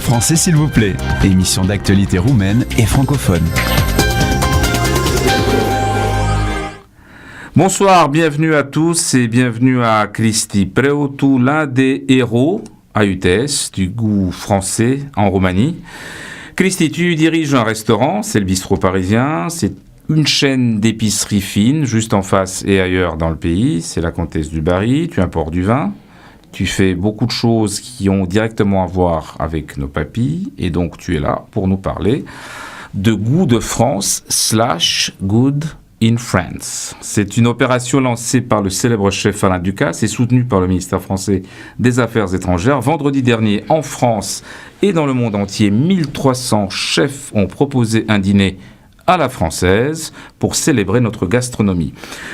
français s'il vous plaît. Émission d'actualité roumaine et francophone. Bonsoir, bienvenue à tous et bienvenue à Cristi Preotu, l'un des héros à UTS du goût français en Roumanie. Cristi, tu diriges un restaurant, c'est le Bistrot Parisien, c'est une chaîne d'épicerie fine juste en face et ailleurs dans le pays, c'est la Comtesse du Barry, tu importes du vin. Tu fais beaucoup de choses qui ont directement à voir avec nos papilles et donc tu es là pour nous parler de Goût de France / Good in France. C'est une opération lancée par le célèbre chef Alain Ducasse et soutenue par le ministère français des Affaires étrangères. Vendredi dernier, en France et dans le monde entier, 1300 chefs ont proposé un dîner à la française pour célébrer notre gastronomie.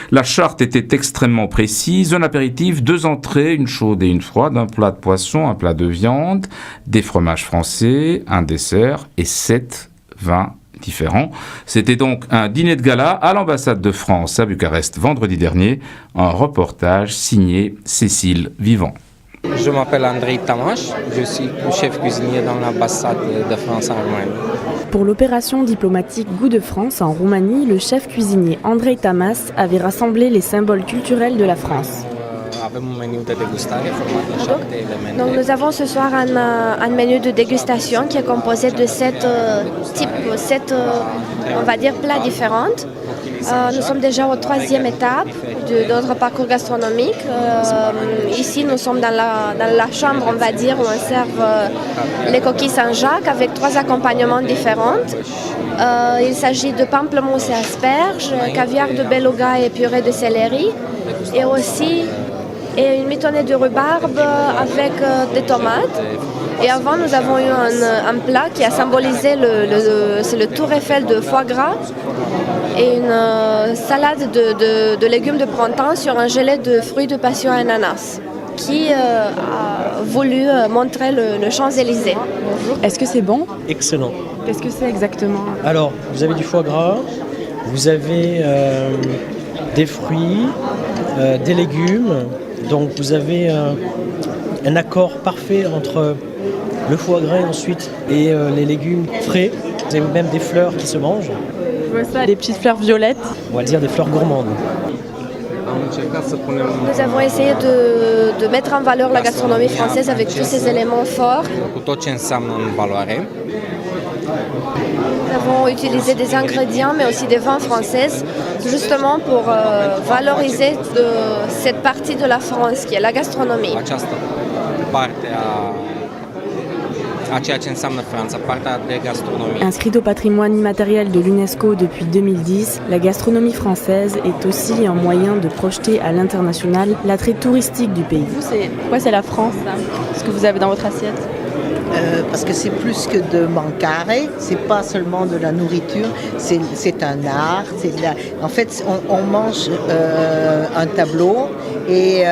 La charte était extrêmement précise, un apéritif, 2 entrées, une chaude et une froide, un plat de poisson, un plat de viande, des fromages français, un dessert et 7 vins différents. C'était donc un dîner de gala à l'ambassade de France à Bucarest vendredi dernier, un reportage signé Cécile Vivant. Je m'appelle Andrei Tamaș, je suis chef cuisinier dans l'ambassade de France en Roumanie. Pour l'opération diplomatique Goût de France en Roumanie, le chef cuisinier Andrei Tamaș avait rassemblé les symboles culturels de la France. Donc nous avons ce soir un menu de dégustation qui est composé de 7 on va dire, plats différents. Nous sommes déjà aux 3e étape de notre parcours gastronomique. Ici, nous sommes dans la chambre, on va dire, où on sert les coquilles Saint-Jacques avec 3 accompagnements différents. Il s'agit de pamplemousse et asperges, caviar de beluga et purée de céleri, et aussi une mitonnée de rhubarbe avec des tomates. Et avant, nous avons eu un plat qui a symbolisé c'est le tour Eiffel de foie gras et une salade de légumes de printemps sur un gelé de fruits de passion et ananas qui a voulu montrer le Champs-Élysées. Est-ce que c'est bon ? Excellent. Qu'est-ce que c'est exactement ? Alors, vous avez du foie gras, vous avez des fruits, des légumes. Donc vous avez un accord parfait entre le foie gras ensuite et les légumes frais. Vous avez même des fleurs qui se mangent. Je vois ça, des petites fleurs violettes. On va dire des fleurs gourmandes. Nous avons essayé de mettre en valeur la gastronomie française avec tous ces éléments forts. Nous avons utilisé des ingrédients mais aussi des vins françaises justement pour valoriser cette partie de la France qui est la gastronomie. Inscrite au patrimoine immatériel de l'UNESCO depuis 2010, la gastronomie française est aussi un moyen de projeter à l'international l'attrait touristique du pays. Pourquoi c'est la France, là ? Ce que vous avez dans votre assiette ? Parce que c'est plus que de mancare, c'est pas seulement de la nourriture, c'est un art. En fait, on mange un tableau et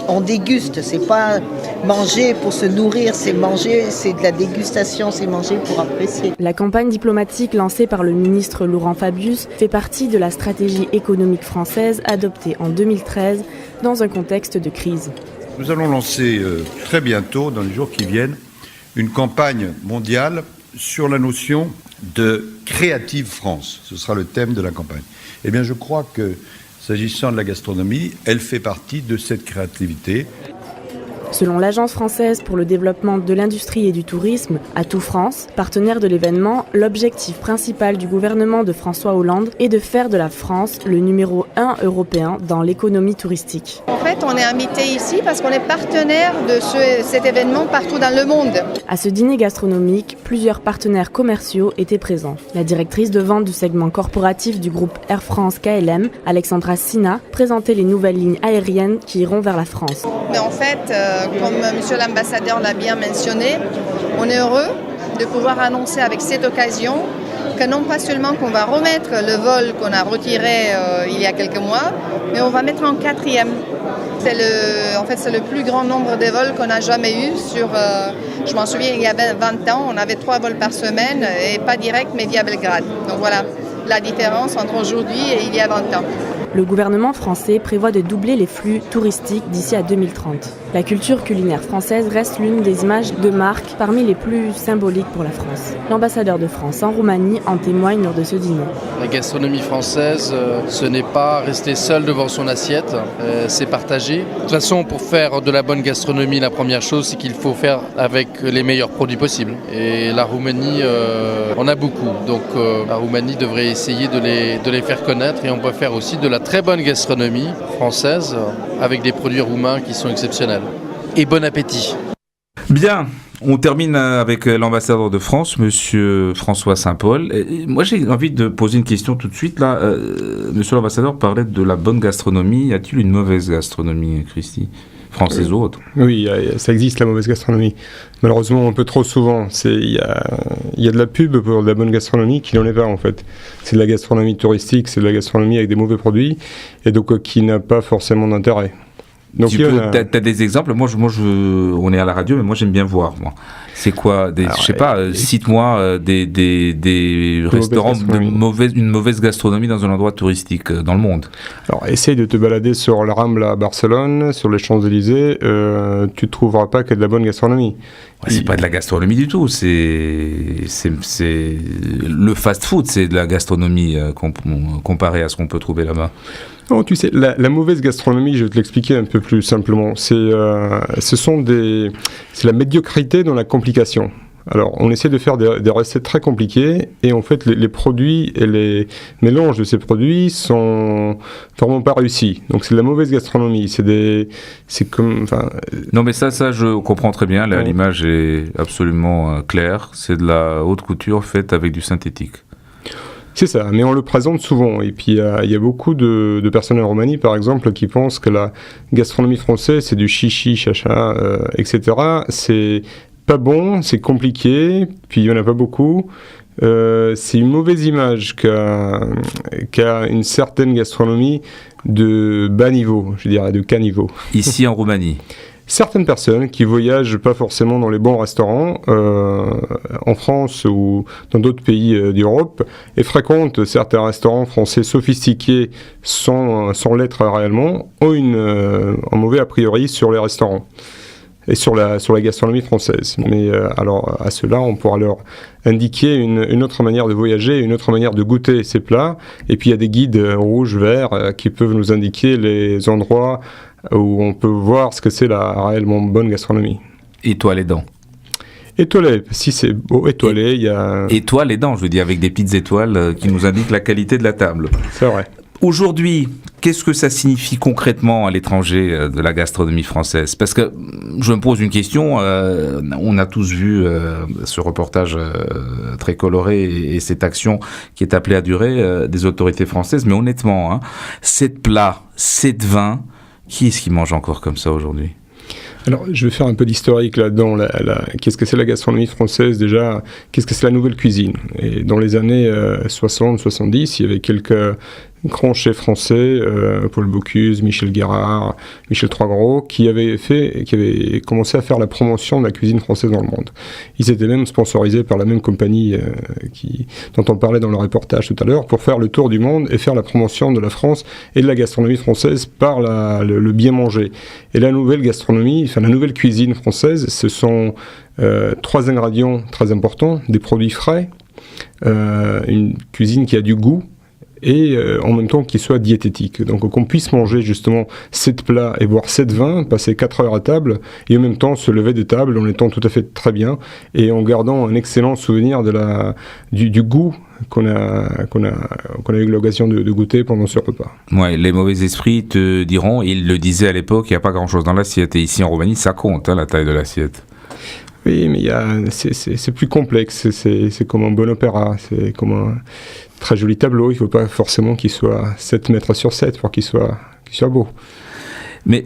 on déguste. C'est pas manger pour se nourrir, c'est manger, c'est de la dégustation, c'est manger pour apprécier. La campagne diplomatique lancée par le ministre Laurent Fabius fait partie de la stratégie économique française adoptée en 2013 dans un contexte de crise. Nous allons lancer très bientôt, dans les jours qui viennent, une campagne mondiale sur la notion de Creative France. Ce sera le thème de la campagne. Eh bien, je crois que, s'agissant de la gastronomie, elle fait partie de cette créativité. Selon l'Agence française pour le développement de l'industrie et du tourisme, Atout France, partenaire de l'événement, l'objectif principal du gouvernement de François Hollande est de faire de la France le numéro 1 européen dans l'économie touristique. En fait, on est invité ici parce qu'on est partenaire de cet événement partout dans le monde. À ce dîner gastronomique, plusieurs partenaires commerciaux étaient présents. La directrice de vente du segment corporatif du groupe Air France KLM, Alexandra Sina, présentait les nouvelles lignes aériennes qui iront vers la France. Mais en fait, comme monsieur l'ambassadeur l'a bien mentionné, on est heureux de pouvoir annoncer avec cette occasion que non pas seulement qu'on va remettre le vol qu'on a retiré il y a quelques mois, mais on va mettre en 4e. C'est le plus grand nombre de vols qu'on a jamais eu je m'en souviens, il y a 20 ans, on avait 3 vols par semaine et pas direct mais via Belgrade. Donc voilà la différence entre aujourd'hui et il y a 20 ans. Le gouvernement français prévoit de doubler les flux touristiques d'ici à 2030. La culture culinaire française reste l'une des images de marque parmi les plus symboliques pour la France. L'ambassadeur de France en Roumanie en témoigne lors de ce dîner. La gastronomie française, ce n'est pas rester seul devant son assiette, c'est partager. De toute façon, pour faire de la bonne gastronomie, la première chose, c'est qu'il faut faire avec les meilleurs produits possibles. Et la Roumanie, on a beaucoup. Donc la Roumanie devrait essayer de les faire connaître. Et on peut faire aussi de la très bonne gastronomie française avec des produits roumains qui sont exceptionnels. Et bon appétit. Bien, on termine avec l'ambassadeur de France, monsieur François Saint-Paul. Et moi, j'ai envie de poser une question tout de suite. Là, monsieur l'ambassadeur parlait de la bonne gastronomie. Y a-t-il une mauvaise gastronomie, Christy, française ou autre? Oui, ça existe, la mauvaise gastronomie. Malheureusement, un peu trop souvent. Il y a de la pub pour de la bonne gastronomie qui n'en est pas, en fait. C'est de la gastronomie touristique, c'est de la gastronomie avec des mauvais produits, et donc qui n'a pas forcément d'intérêt. Donc, tu as des exemples? Moi, on est à la radio, mais moi, j'aime bien voir. Moi. C'est quoi cite-moi des restaurants une mauvaise gastronomie dans un endroit touristique dans le monde. Alors, essaye de te balader sur la Rambla à Barcelone, sur les Champs-Élysées, tu ne trouveras pas que de la bonne gastronomie. Ouais, c'est pas de la gastronomie du tout, c'est le fast-food, c'est de la gastronomie comparé à ce qu'on peut trouver là-bas. Oh, tu sais, la mauvaise gastronomie, je vais te l'expliquer un peu plus simplement. C'est la médiocrité dans la complication. Alors, on essaie de faire des recettes très compliquées et en fait, les produits et les mélanges de ces produits sont vraiment pas réussis. Donc, c'est de la mauvaise gastronomie. Non, mais ça, je comprends très bien. Là, l'image est absolument claire. C'est de la haute couture faite avec du synthétique. C'est ça, mais on le présente souvent. Et puis, il y a beaucoup de personnes en Roumanie, par exemple, qui pensent que la gastronomie française, c'est du chichi, chacha, etc. C'est pas bon, c'est compliqué, puis il n'y en a pas beaucoup. C'est une mauvaise image qu'a une certaine gastronomie de bas niveau, je dirais, de caniveau. Ici en Roumanie. Certaines personnes qui voyagent pas forcément dans les bons restaurants en France ou dans d'autres pays d'Europe et fréquentent certains restaurants français sophistiqués sans l'être réellement, ont un mauvais a priori sur les restaurants et sur la gastronomie française. Mais alors à cela, on pourra leur indiquer une autre manière de voyager, une autre manière de goûter ces plats. Et puis il y a des guides rouges, verts qui peuvent nous indiquer les endroits où on peut voir ce que c'est la réellement bonne gastronomie. Étoile les dents. Étoilé, si c'est beau, étoilé, il y a... Étoile les dents, je veux dire, avec des petites étoiles qui nous indiquent la qualité de la table. C'est vrai. Aujourd'hui, qu'est-ce que ça signifie concrètement à l'étranger de la gastronomie française? Parce que je me pose une question, on a tous vu ce reportage très coloré et cette action qui est appelée à durer des autorités françaises, mais honnêtement, 7 plats, 7 vins, qui est-ce qui mange encore comme ça aujourd'hui? Alors, je vais faire un peu d'historique là-dedans. Qu'est-ce que c'est la gastronomie française déjà? Qu'est-ce que c'est la nouvelle cuisine? Et dans les années 60-70, il y avait quelques grands chefs français, Paul Bocuse, Michel Guérard, Michel Troisgros, qui avaient commencé à faire la promotion de la cuisine française dans le monde. Ils étaient même sponsorisés par la même compagnie dont on parlait dans le reportage tout à l'heure, pour faire le tour du monde et faire la promotion de la France et de la gastronomie française par le bien manger. Et la nouvelle gastronomie, la nouvelle cuisine française, ce sont 3 ingrédients très importants, des produits frais, une cuisine qui a du goût, et en même temps qu'il soit diététique. Donc qu'on puisse manger justement 7 plats et boire 7 vins, passer 4 heures à table, et en même temps se lever de table en étant tout à fait très bien, et en gardant un excellent souvenir du goût qu'on a eu l'occasion de goûter pendant ce repas. Ouais, les mauvais esprits te diront, ils le disaient à l'époque, il n'y a pas grand-chose dans l'assiette, et ici en Roumanie, ça compte, la taille de l'assiette. Oui, mais c'est plus complexe, c'est comme un bon opéra, c'est comme un très joli tableau, il ne faut pas forcément qu'il soit 7 mètres sur 7 pour qu'il soit beau. Mais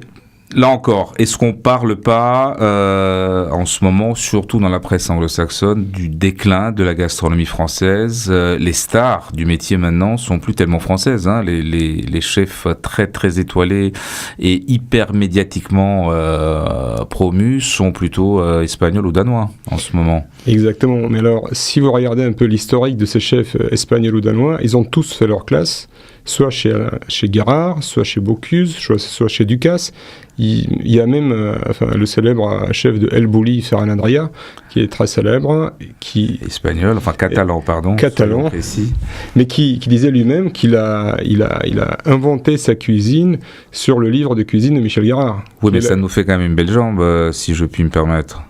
là encore, est-ce qu'on ne parle pas en ce moment, surtout dans la presse anglo-saxonne, du déclin de la gastronomie française? Les stars du métier maintenant sont plus tellement françaises, les chefs très très étoilés et hyper médiatiquement promus sont plutôt espagnols ou danois en ce moment. Exactement, mais alors si vous regardez un peu l'historique de ces chefs espagnols ou danois, ils ont tous fait leur classe. soit chez Guérard, soit chez Bocuse, soit chez Ducasse. Il y a même le célèbre chef de El Bulli, Ferran Adrià, qui est très célèbre, espagnol, catalan, pardon. Catalan, mais qui disait lui-même qu'il a inventé sa cuisine sur le livre de cuisine de Michel Guérard. Oui, mais ça nous fait quand même une belle jambe, si je puis me permettre.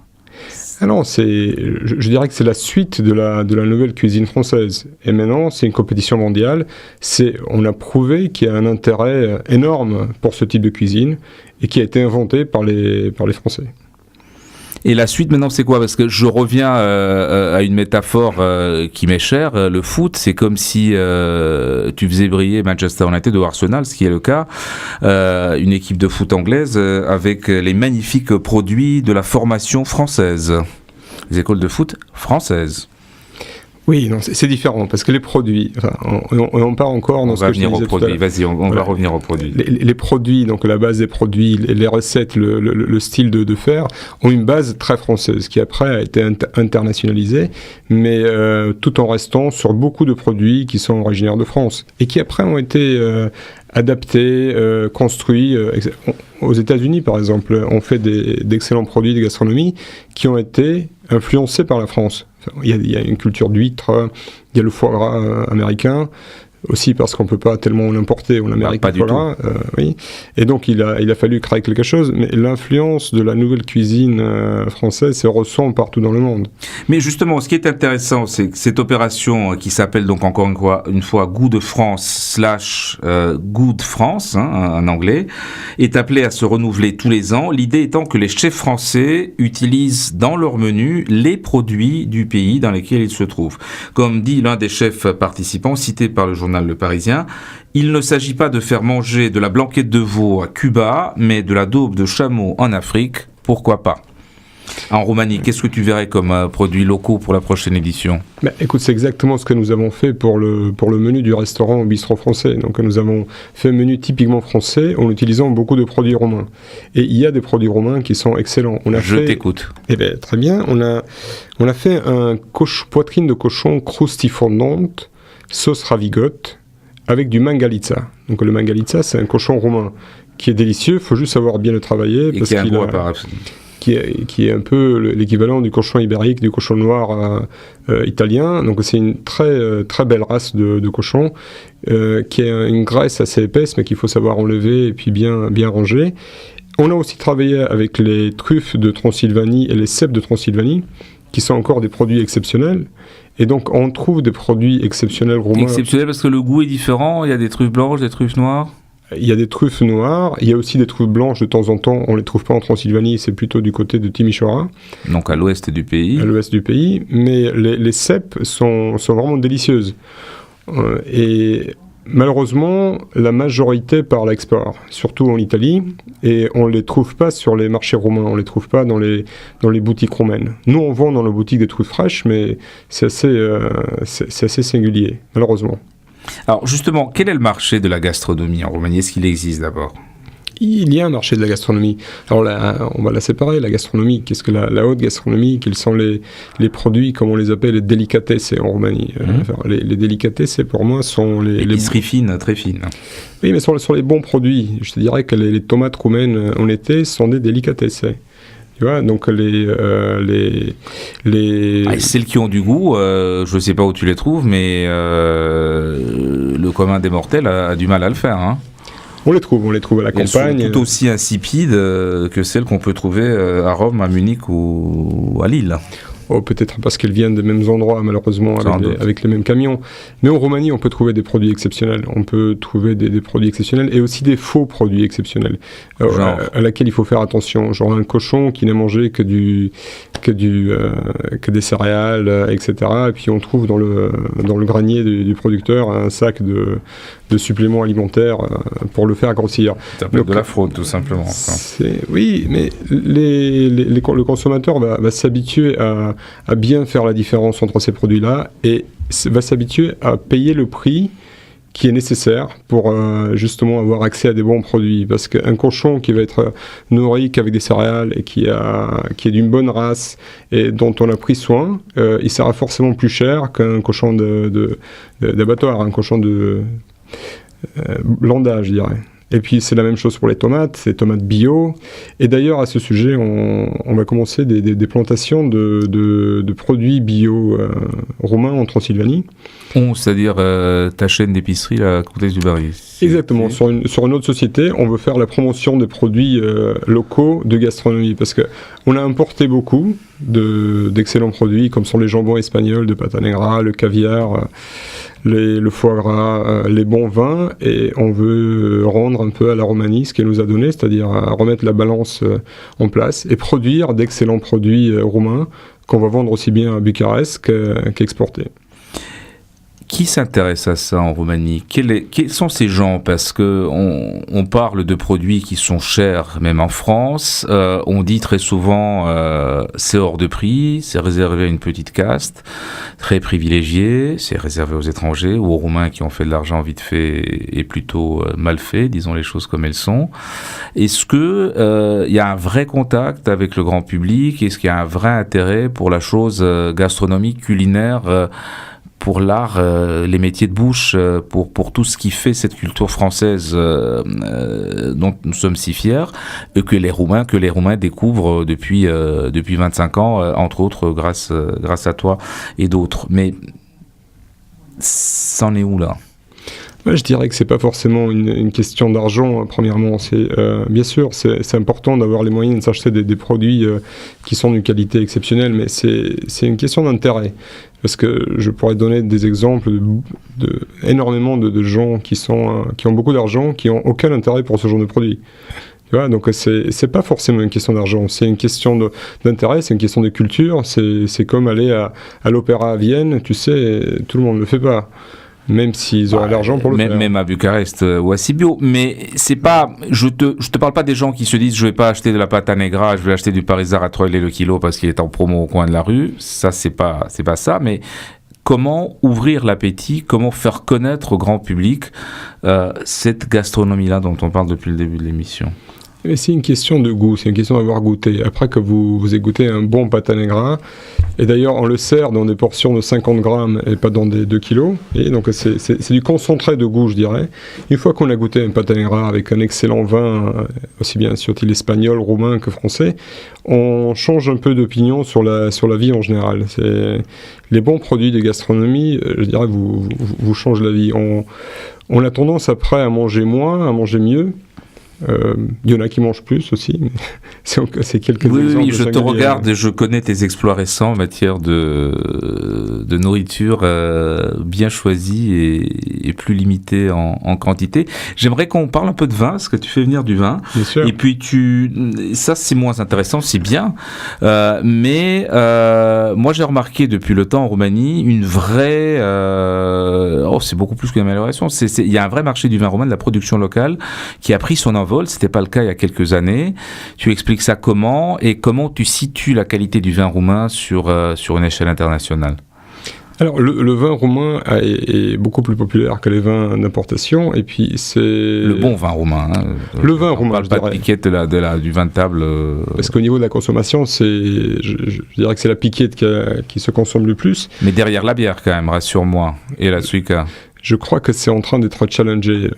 Ah non, je dirais que c'est la suite de la nouvelle cuisine française. Et maintenant, c'est une compétition mondiale. On a prouvé qu'il y a un intérêt énorme pour ce type de cuisine et qui a été inventé par les Français. Et la suite maintenant c'est quoi? Parce que je reviens à une métaphore qui m'est chère, le foot c'est comme si tu faisais briller Manchester United ou Arsenal, ce qui est le cas, une équipe de foot anglaise avec les magnifiques produits de la formation française, les écoles de foot françaises. Oui, non, c'est différent, parce que les produits, on part encore dans ce que je disais tout à l'heure. Vas-y, on va revenir aux produits. Les produits, donc la base des produits, les recettes, le style de faire, ont une base très française, qui après a été internationalisée, mais tout en restant sur beaucoup de produits qui sont originaires de France, et qui après ont été adaptés, construits. Aux États-Unis, par exemple, on fait d'excellents produits de gastronomie qui ont été influencés par la France. Il y a une culture d'huître, il y a le foie gras américain, aussi parce qu'on ne peut pas tellement l'importer, on l'amérique pas du tout. Oui. Et donc il a fallu créer quelque chose, mais l'influence de la nouvelle cuisine française se ressent partout dans le monde. Mais justement, ce qui est intéressant, c'est que cette opération qui s'appelle donc encore une fois Goût de France / Goût de France, en anglais, est appelée à se renouveler tous les ans. L'idée étant que les chefs français utilisent dans leur menu les produits du pays dans lesquels ils se trouvent. Comme dit l'un des chefs participants, cité par le journal Le Parisien, il ne s'agit pas de faire manger de la blanquette de veau à Cuba, mais de la daube de chameau en Afrique, pourquoi pas? En Roumanie, qu'est-ce que tu verrais comme produits locaux pour la prochaine édition? Écoute, c'est exactement ce que nous avons fait pour le menu du restaurant au bistrot français. Donc nous avons fait un menu typiquement français en utilisant beaucoup de produits roumains. Et il y a des produits roumains qui sont excellents. T'écoute. Très bien. On a fait poitrine de cochon croustifondante, sauce ravigote, avec du mangalitsa. Donc le mangalitsa, c'est un cochon roumain qui est délicieux, il faut juste savoir bien le travailler. Et qui est un peu l'équivalent du cochon ibérique, du cochon noir italien. Donc c'est une très, très belle race de cochon qui a une graisse assez épaisse, mais qu'il faut savoir enlever et puis bien ranger. On a aussi travaillé avec les truffes de Transylvanie et les cèpes de Transylvanie, qui sont encore des produits exceptionnels. Et donc, on trouve des produits exceptionnels roumains. Exceptionnels parce que le goût est différent. Il y a des truffes blanches, des truffes noires. Il y a des truffes noires. Il y a aussi des truffes blanches de temps en temps. On ne les trouve pas en Transylvanie. C'est plutôt du côté de Timișoara. Donc, à l'ouest du pays. À l'ouest du pays. Mais les cèpes sont vraiment délicieuses. Et malheureusement, la majorité part à l'export, surtout en Italie, et on ne les trouve pas sur les marchés roumains, on ne les trouve pas dans les boutiques roumaines. Nous, on vend dans nos boutiques des truffes fraîches, mais c'est assez singulier, malheureusement. Alors justement, quel est le marché de la gastronomie en Roumanie? Est-ce qu'il existe d'abord? Il y a un marché de la gastronomie. Alors là, on va la séparer, la gastronomie. Qu'est-ce que la haute gastronomie? Quels sont les produits, comme on les appelle, les délicatesses en Roumanie? Les délicatesses, pour moi, sont les épiceries fines, très fines. Oui, mais sur les bons produits. Je te dirais que les tomates roumaines en été sont des délicatesses. Tu vois, donc celles qui ont du goût, je ne sais pas où tu les trouves, mais le commun des mortels a du mal à le faire, hein. On les trouve à la campagne. Elles sont tout aussi insipides que celles qu'on peut trouver à Rome, à Munich ou à Lille. Oh, peut-être parce qu'elles viennent des mêmes endroits, malheureusement, avec les mêmes camions. Mais en Roumanie, on peut trouver des produits exceptionnels. On peut trouver des produits exceptionnels et aussi des faux produits exceptionnels à laquelle il faut faire attention. Genre un cochon qui n'a mangé que des céréales, etc. Et puis on trouve dans le granier du producteur un sac de suppléments alimentaires pour le faire grossir. C'est de la fraude, tout simplement. Oui, mais le consommateur va s'habituer à bien faire la différence entre ces produits-là et va s'habituer à payer le prix qui est nécessaire pour justement avoir accès à des bons produits. Parce qu'un cochon qui va être nourri qu'avec des céréales et qui est d'une bonne race et dont on a pris soin, il sera forcément plus cher qu'un cochon d'abattoir, un cochon Landa, je dirais. Et puis c'est la même chose pour les tomates, c'est tomates bio. Et d'ailleurs à ce sujet, on va commencer des plantations de produits bio roumains en Transylvanie. C'est-à-dire ta chaîne d'épicerie, la Comtesse du Barry. Exactement. Sur une autre société, on veut faire la promotion des produits locaux de gastronomie parce que on a importé beaucoup d'excellents produits comme sont les jambons espagnols de Pata Negra, le caviar, le foie gras, les bons vins, et on veut rendre un peu à la Roumanie ce qu'elle nous a donné, c'est-à-dire remettre la balance en place et produire d'excellents produits roumains qu'on va vendre aussi bien à Bucarest qu'exporter. Qui s'intéresse à ça en Roumanie ? Quels sont ces gens ? Parce qu'on parle de produits qui sont chers, même en France. On dit très souvent c'est hors de prix, c'est réservé à une petite caste, très privilégiée, c'est réservé aux étrangers ou aux Roumains qui ont fait de l'argent vite fait et plutôt mal fait, disons les choses comme elles sont. Est-ce qu'il y a un vrai contact avec le grand public ? Est-ce qu'il y a un vrai intérêt pour la chose gastronomique, culinaire pour l'art, les métiers de bouche, pour tout ce qui fait cette culture française dont nous sommes si fiers, et que les Roumains découvrent depuis 25 ans, entre autres grâce à toi et d'autres. Mais c'en est où là ? Je dirais que c'est pas forcément une question d'argent, premièrement. Bien sûr, c'est important d'avoir les moyens de s'acheter des produits qui sont d'une qualité exceptionnelle, mais c'est une question d'intérêt. Parce que je pourrais donner des exemples énormément de gens qui ont beaucoup d'argent, qui n'ont aucun intérêt pour ce genre de produit. Tu vois, donc c'est pas forcément une question d'argent, c'est une question d'intérêt, c'est une question de culture. C'est comme aller à l'opéra à Vienne, tu sais, tout le monde ne le fait pas. Même s'ils auraient l'argent pour le faire. Même à Bucarest ou à Sibiu. Mais c'est pas. Je te parle pas des gens qui se disent je vais pas acheter de la Pata Negra, je vais acheter du Parisar à 3 € le kilo parce qu'il est en promo au coin de la rue. Ça, c'est pas ça. Mais comment ouvrir l'appétit, comment faire connaître au grand public cette gastronomie-là dont on parle depuis le début de l'émission ? Et c'est une question de goût, c'est une question d'avoir goûté. Après que vous ayez goûté un bon Pata Negra, et d'ailleurs on le sert dans des portions de 50 grammes et pas dans des 2 kilos, et donc c'est du concentré de goût, je dirais. Une fois qu'on a goûté un Pata Negra avec un excellent vin, aussi bien soit-il espagnol, roumain que français, on change un peu d'opinion sur la vie en général. Les bons produits de gastronomie, je dirais, vous changent la vie. On a tendance après à manger moins, à manger mieux. Il y en a qui mangent plus aussi, mais c'est quelques exemples. Oui, je te regarde et je connais tes exploits récents en matière de nourriture bien choisie et plus limitée en quantité. J'aimerais qu'on parle un peu de vin, parce que tu fais venir du vin. Bien sûr. Et puis ça c'est moins intéressant, c'est bien. Mais moi j'ai remarqué depuis le temps en Roumanie une vraie... c'est beaucoup plus qu'une amélioration. Il y a un vrai marché du vin roumain, de la production locale, qui a pris son envol. C'était pas le cas il y a quelques années. Tu expliques ça comment, et comment tu situes la qualité du vin roumain sur une échelle internationale? Alors, le vin roumain est beaucoup plus populaire que les vins d'importation, et puis c'est... Le bon vin roumain. Hein. Le vin roumain, je dirais. Pas de piquette du vin de table. Parce qu'au niveau de la consommation, je dirais que c'est la piquette qui se consomme le plus. Mais derrière la bière, quand même, rassure-moi, et la suika. Je crois que c'est en train d'être challengé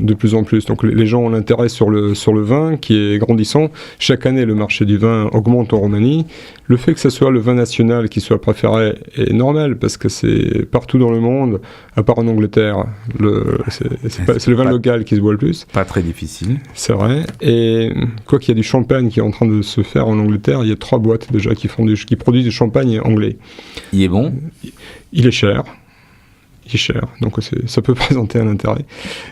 de plus en plus. Donc les gens ont l'intérêt sur le vin qui est grandissant. Chaque année, le marché du vin augmente en Roumanie. Le fait que ce soit le vin national qui soit préféré est normal, parce que c'est partout dans le monde, à part en Angleterre. C'est le vin local qui se boit le plus. Pas très difficile. C'est vrai. Et quoi qu'il y a du champagne qui est en train de se faire en Angleterre, il y a 3 boîtes déjà qui produisent du champagne anglais. Il est bon ? Il est cher. Donc ça peut présenter un intérêt.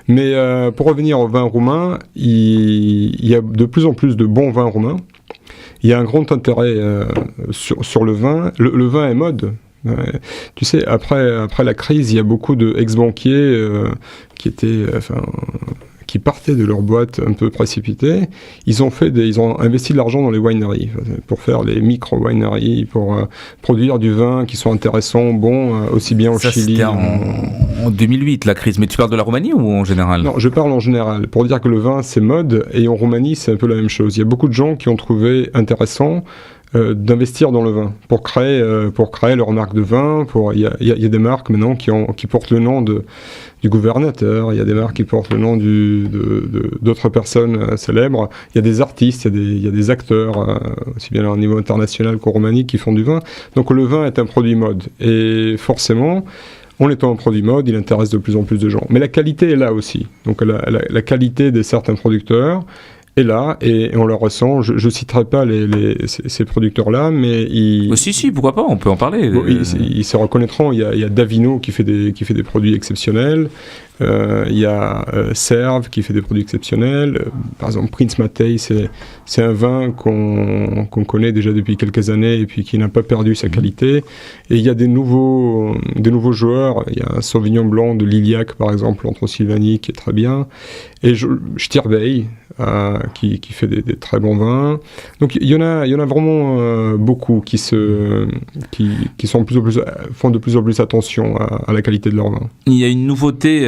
Mais pour revenir au vin roumain, il y a de plus en plus de bons vins roumains. Il y a un grand intérêt sur le vin. Le vin est mode. Tu sais, après la crise, il y a beaucoup d'ex-banquiers qui partaient de leur boîte un peu précipitées. Ils ont investi de l'argent dans les wineries pour faire les micro-wineries, pour produire du vin qui soit intéressant, bon, aussi bien au Chili. C'était en 2008, la crise. Mais tu parles de la Roumanie ou en général ? Non, je parle en général. Pour dire que le vin, c'est mode, et en Roumanie, c'est un peu la même chose. Il y a beaucoup de gens qui ont trouvé intéressant d'investir dans le vin pour créer leur marque de vin. Il y a des marques maintenant qui portent le nom du gouvernateur, il y a des marques qui portent le nom d'autres personnes célèbres, il y a des artistes, il y a des acteurs, aussi bien au niveau international qu'en Roumanie, qui font du vin. Donc le vin est un produit mode. Et forcément, en étant un produit mode, il intéresse de plus en plus de gens. Mais la qualité est là aussi. Donc la qualité de certains producteurs est là, et on le ressent. Je ne citerai pas ces producteurs-là, mais si, pourquoi pas, on peut en parler. Bon, ils se reconnaîtront. Il y a Davino qui fait des produits exceptionnels. Il y a Serve qui fait des produits exceptionnels. Par exemple, Prince Mattei, c'est un vin qu'on connaît déjà depuis quelques années et puis qui n'a pas perdu sa qualité. Et il y a des nouveaux joueurs. Il y a un Sauvignon blanc de Liliac, par exemple, en Transylvanie, qui est très bien. Et Stirbeij, qui fait des très bons vins. Donc il y en a vraiment beaucoup qui sont font de plus en plus attention à la qualité de leur vin. Il y a une nouveauté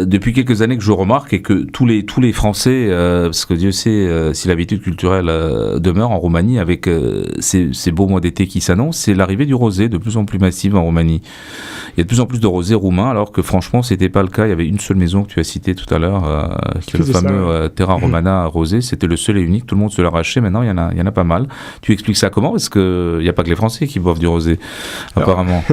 depuis quelques années que je remarque, et que tous les Français, parce que Dieu sait si l'habitude culturelle demeure en Roumanie avec ces beaux mois d'été qui s'annoncent, c'est l'arrivée du rosé de plus en plus massive en Roumanie. Il y a de plus en plus de rosé roumain, alors que franchement c'était pas le cas. Il y avait une seule maison que tu as citée tout à l'heure, qui est le fameux Terra Romana rosé. C'était le seul et unique, tout le monde se l'arrachait. Maintenant il y en a pas mal. Tu expliques ça comment? Parce qu'il n'y a pas que les Français qui boivent du rosé, apparemment.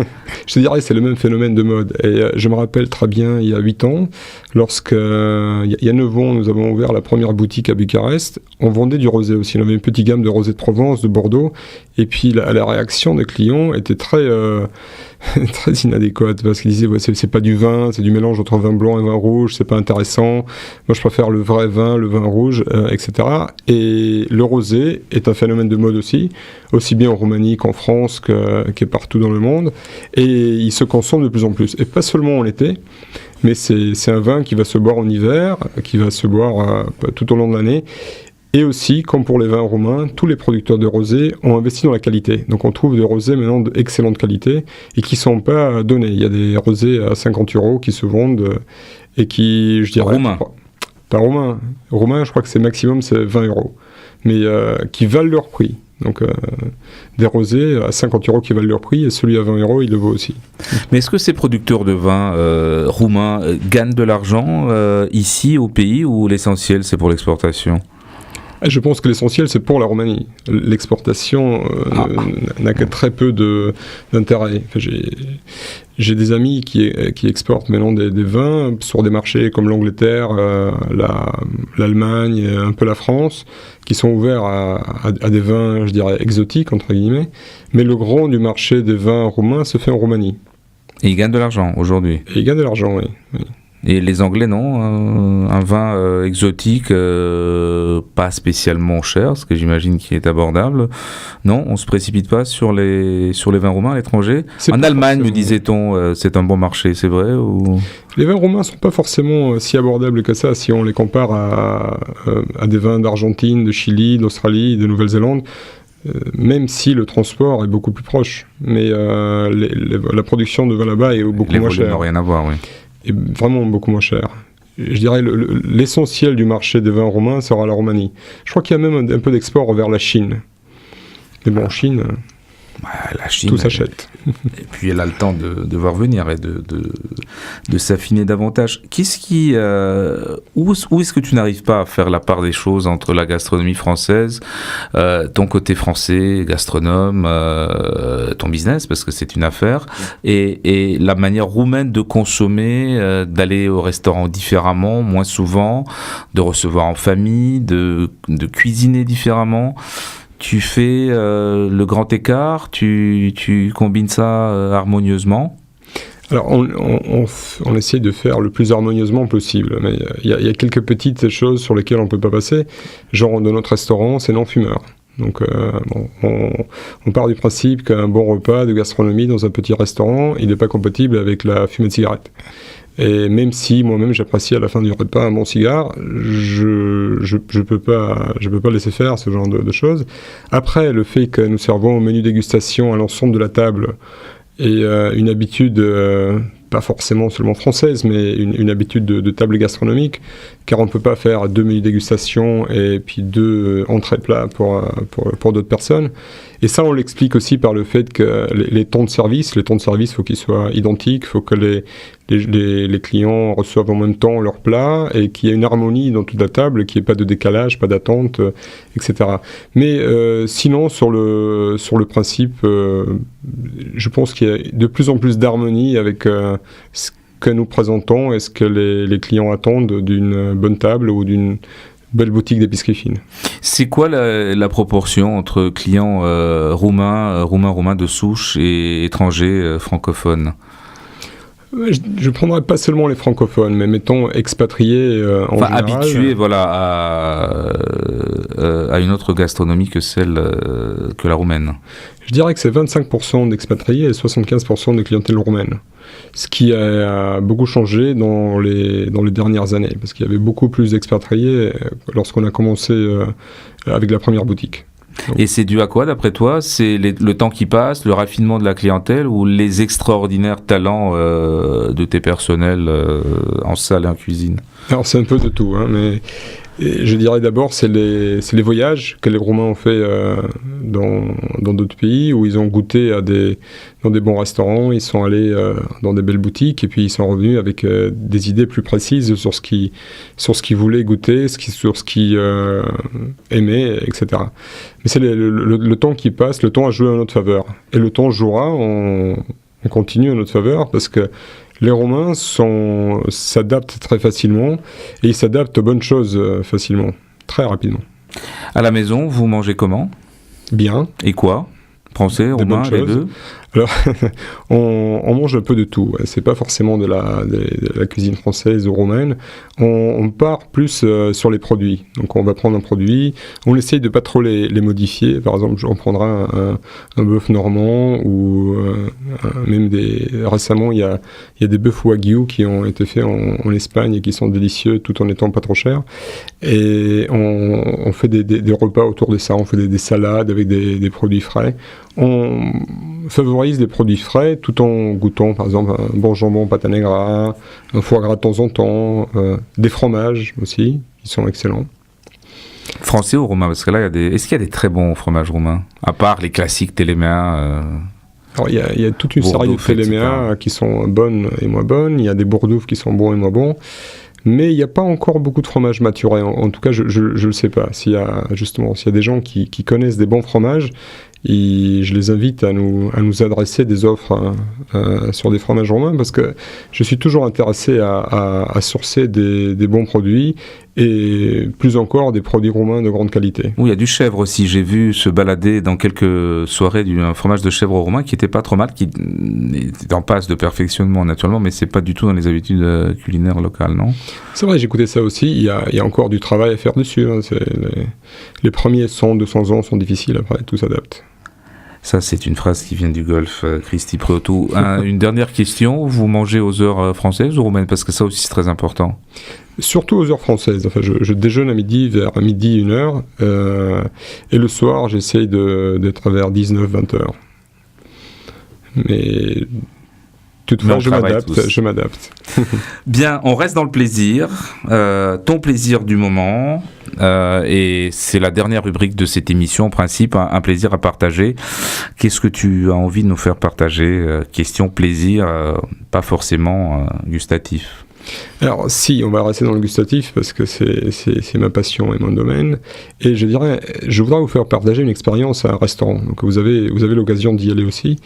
Je te dirais, c'est le même phénomène de mode. Et je me rappelle très bien, il y a 8 ans, lorsque, il y a 9 ans, nous avons ouvert la première boutique à Bucarest. On vendait du rosé aussi. On avait une petite gamme de rosé de Provence, de Bordeaux. Et puis la réaction des clients était très inadéquate, parce qu'ils disaient c'est pas du vin, c'est du mélange entre vin blanc et vin rouge, c'est pas intéressant. Moi, je préfère le vrai vin, le vin rouge, etc. Et le rosé est un phénomène de mode aussi bien en Roumanie qu'en France, qu'est partout dans le monde. Et il se consomme de plus en plus. Et pas seulement en été, mais c'est un vin qui va se boire en hiver, qui va se boire tout au long de l'année. Et aussi, comme pour les vins roumains, tous les producteurs de rosé ont investi dans la qualité. Donc on trouve des rosés maintenant d'excellente qualité et qui ne sont pas donnés. Il y a des rosés à 50 € qui se vendent et qui, je dirais... Roumain. Pas roumain. Roumain, je crois que c'est maximum, c'est 20 €. Mais qui valent leur prix. Donc des rosés à 50 € qui valent leur prix, et celui à 20 €, il le vaut aussi. Mais est-ce que ces producteurs de vin roumains gagnent de l'argent ici au pays, ou l'essentiel c'est pour l'exportation ? Je pense que l'essentiel, c'est pour la Roumanie. L'exportation n'a que très peu d'intérêt. Enfin, j'ai des amis qui exportent maintenant des vins sur des marchés comme l'Angleterre, l'Allemagne, un peu la France, qui sont ouverts à des vins, je dirais, exotiques, entre guillemets. Mais le grand du marché des vins roumains se fait en Roumanie. Et ils gagnent de l'argent aujourd'hui. Et ils gagnent de l'argent, oui. Et les Anglais, non, un vin exotique, pas spécialement cher, ce que j'imagine qui est abordable. Non, on se précipite pas sur les vins roumains à l'étranger. En Allemagne, me disait-on, c'est un bon marché, c'est vrai ou... Les vins roumains sont pas forcément si abordables que ça si on les compare à des vins d'Argentine, de Chili, d'Australie, de Nouvelle-Zélande. Même si le transport est beaucoup plus proche. Mais la production de vin là-bas est beaucoup moins chère. Les volumes n'ont rien à voir, oui. Est vraiment beaucoup moins cher. Je dirais l'essentiel du marché des vins roumains sera la Roumanie. Je crois qu'il y a même un peu d'export vers la Chine. Mais bon, en Chine, la Chine tout s'achète. Et puis elle a le temps de voir venir et de s'affiner davantage. Où est-ce que tu n'arrives pas à faire la part des choses entre la gastronomie française, ton côté français, gastronome, ton business, parce que c'est une affaire, et la manière roumaine de consommer, d'aller au restaurant différemment, moins souvent, de recevoir en famille, de cuisiner différemment? Tu fais le grand écart, tu combines ça harmonieusement? Alors, on essaie de faire le plus harmonieusement possible, mais il y a quelques petites choses sur lesquelles on ne peut pas passer. Genre, dans notre restaurant, c'est non-fumeur. Donc, on part du principe qu'un bon repas de gastronomie dans un petit restaurant, il n'est pas compatible avec la fumée de cigarette. Et même si moi-même j'apprécie à la fin du repas un bon cigare, je peux pas laisser faire ce genre de choses. Après, le fait que nous servons au menu dégustation à l'ensemble de la table et une habitude, pas forcément seulement française, mais une habitude de table gastronomique, car on ne peut pas faire 2 menus dégustation et puis 2 entrées plats pour d'autres personnes. Et ça, on l'explique aussi par le fait que les temps de service, faut qu'ils soient identiques, il faut que les clients reçoivent en même temps leur plat et qu'il y ait une harmonie dans toute la table, qu'il n'y ait pas de décalage, pas d'attente, etc. Mais sinon, sur le principe, je pense qu'il y a de plus en plus d'harmonie avec ce que nous présentons et ce que les clients attendent d'une bonne table ou d'une belle boutique d'épicerie fine. C'est quoi la proportion entre clients roumains de souche et étrangers francophones ? Je ne prendrais pas seulement les francophones, mais mettons expatriés en général. Habitués à une autre gastronomie que celle que la roumaine. Je dirais que c'est 25% d'expatriés et 75% de clientèle roumaine. Ce qui a beaucoup changé dans les dernières années, parce qu'il y avait beaucoup plus d'expatriés lorsqu'on a commencé avec la première boutique. Donc. Et c'est dû à quoi, d'après toi ? C'est le temps qui passe, le raffinement de la clientèle ou les extraordinaires talents de tes personnels en salle et en cuisine ? Alors c'est un peu de tout, hein, mais je dirais d'abord c'est les voyages que les Roumains ont fait dans d'autres pays où ils ont goûté dans des bons restaurants, ils sont allés dans des belles boutiques et puis ils sont revenus avec des idées plus précises sur ce qu'ils voulaient goûter, sur ce qu'ils aimaient, etc. Mais c'est le temps qui passe, le temps a joué en notre faveur. Et le temps jouera, on continue en notre faveur parce que les Roumains s'adaptent très facilement et ils s'adaptent aux bonnes choses facilement, très rapidement. À la maison, vous mangez comment ? Bien. Et quoi ? Français, roumain, les deux ? Alors, on mange un peu de tout. C'est pas forcément de la cuisine française ou roumaine. On part plus sur les produits. Donc, on va prendre un produit. On essaye de pas trop les modifier. Par exemple, on prendra un bœuf normand ou même récemment, il y a des bœufs wagyu qui ont été faits en Espagne et qui sont délicieux tout en étant pas trop chers. Et on fait des repas autour de ça. On fait des salades avec des produits frais. On favorise les produits frais tout en goûtant par exemple un bon jambon pâte à negra, un foie gras de temps en temps, des fromages aussi, qui sont excellents. Français ou roumain ? Parce que là, est-ce qu'il y a des très bons fromages roumains ? À part les classiques Téléméa Alors, il y a toute une série de Téléméa qui sont bonnes et moins bonnes, il y a des bourdoufs qui sont bons et moins bons. Mais il n'y a pas encore beaucoup de fromages maturés. En tout cas, je ne le sais pas. S'il y a des gens qui connaissent des bons fromages, je les invite à nous adresser des offres sur des fromages roumains parce que je suis toujours intéressé à sourcer des bons produits et plus encore des produits roumains de grande qualité. Oui, il y a du chèvre aussi. J'ai vu se balader dans quelques soirées un fromage de chèvre roumain qui n'était pas trop mal, qui est en passe de perfectionnement naturellement, mais c'est pas du tout dans les habitudes culinaires locales, non ? C'est vrai, j'ai écouté ça aussi. Il y a encore du travail à faire dessus. Hein. Les premiers 100, 200 ans sont difficiles, après tout s'adapte. Ça, c'est une phrase qui vient du Golfe, Cristi Preotu. Une dernière question, vous mangez aux heures françaises ou roumaines ? Parce que ça aussi, c'est très important. Surtout aux heures françaises. Enfin, je déjeune à midi, vers midi, 1h. Et le soir, j'essaye d'être vers 19, 20h. Mais toutefois, je m'adapte. Bien, on reste dans le plaisir. Ton plaisir du moment. Et c'est la dernière rubrique de cette émission, en principe, un plaisir à partager. Qu'est-ce que tu as envie de nous faire partager ? Question plaisir, pas forcément gustatif. Alors si, on va rester dans le gustatif parce que c'est ma passion et mon domaine. Et je voudrais vous faire partager une expérience à un restaurant. Donc vous avez l'occasion d'y aller aussi.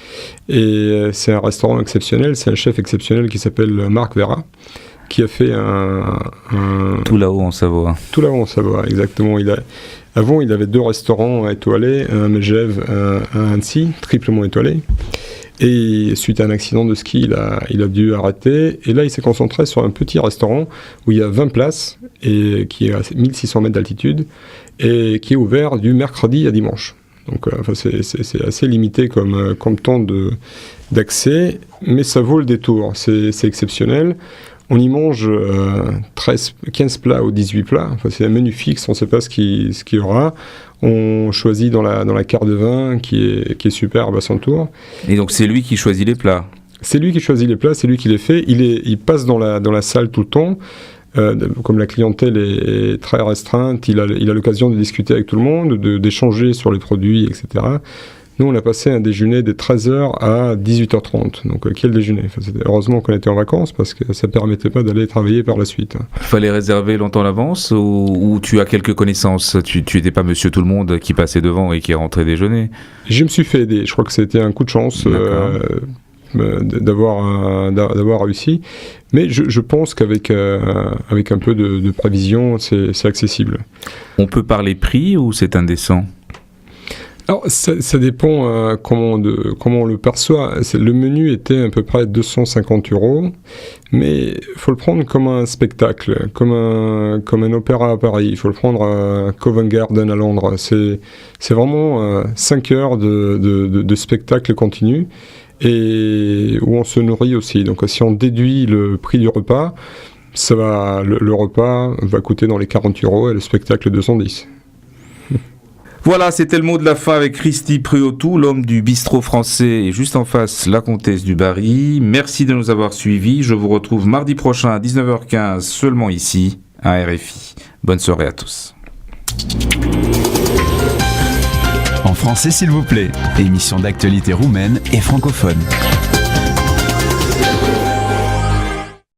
Et c'est un restaurant exceptionnel, c'est un chef exceptionnel qui s'appelle Marc Vera, qui a fait Tout là-haut en Savoie. Tout là-haut en Savoie, exactement. Avant, il avait 2 restaurants étoilés, un à Megève, un à Annecy, triplement étoilés. Et suite à un accident de ski, il a dû arrêter. Et là, il s'est concentré sur un petit restaurant où il y a 20 places et qui est à 1600 mètres d'altitude et qui est ouvert du mercredi à dimanche. Donc, c'est assez limité comme temps d'accès, mais ça vaut le détour. C'est exceptionnel. On y mange 15 plats ou 18 plats. Enfin, c'est un menu fixe, on ne sait pas ce qu'il y aura. On choisit dans la carte de vin qui est superbe à son tour. Et donc c'est lui qui choisit les plats ? C'est lui qui choisit les plats, c'est lui qui les fait. Il passe dans la salle tout le temps. Comme la clientèle est très restreinte, il a l'occasion de discuter avec tout le monde, d'échanger sur les produits, etc. Nous, on a passé un déjeuner de 13h à 18h30. Donc, quel déjeuner? Heureusement qu'on était en vacances parce que ça ne permettait pas d'aller travailler par la suite. Il fallait réserver longtemps à l'avance ou tu as quelques connaissances? Tu n'étais pas monsieur tout le monde qui passait devant et qui rentrait déjeuner? Je me suis fait aider. Je crois que c'était un coup de chance d'avoir réussi. Mais je pense qu'avec avec un peu de prévision, c'est accessible. On peut parler prix ou c'est indécent? Alors, ça dépend comment on le perçoit. Le menu était à peu près 250 €, mais il faut le prendre comme un spectacle, comme un opéra à Paris. Il faut le prendre à Covent Garden à Londres. C'est vraiment 5 heures de spectacle continu et où on se nourrit aussi. Donc, si on déduit le prix du repas, le repas va coûter dans les 40 € et le spectacle 210. Voilà, c'était le mot de la fin avec Cristi Préautou, l'homme du bistrot français, et juste en face, la comtesse du Barry. Merci de nous avoir suivis. Je vous retrouve mardi prochain à 19h15, seulement ici, à RFI. Bonne soirée à tous. En français, s'il vous plaît. Émission d'actualité roumaine et francophone.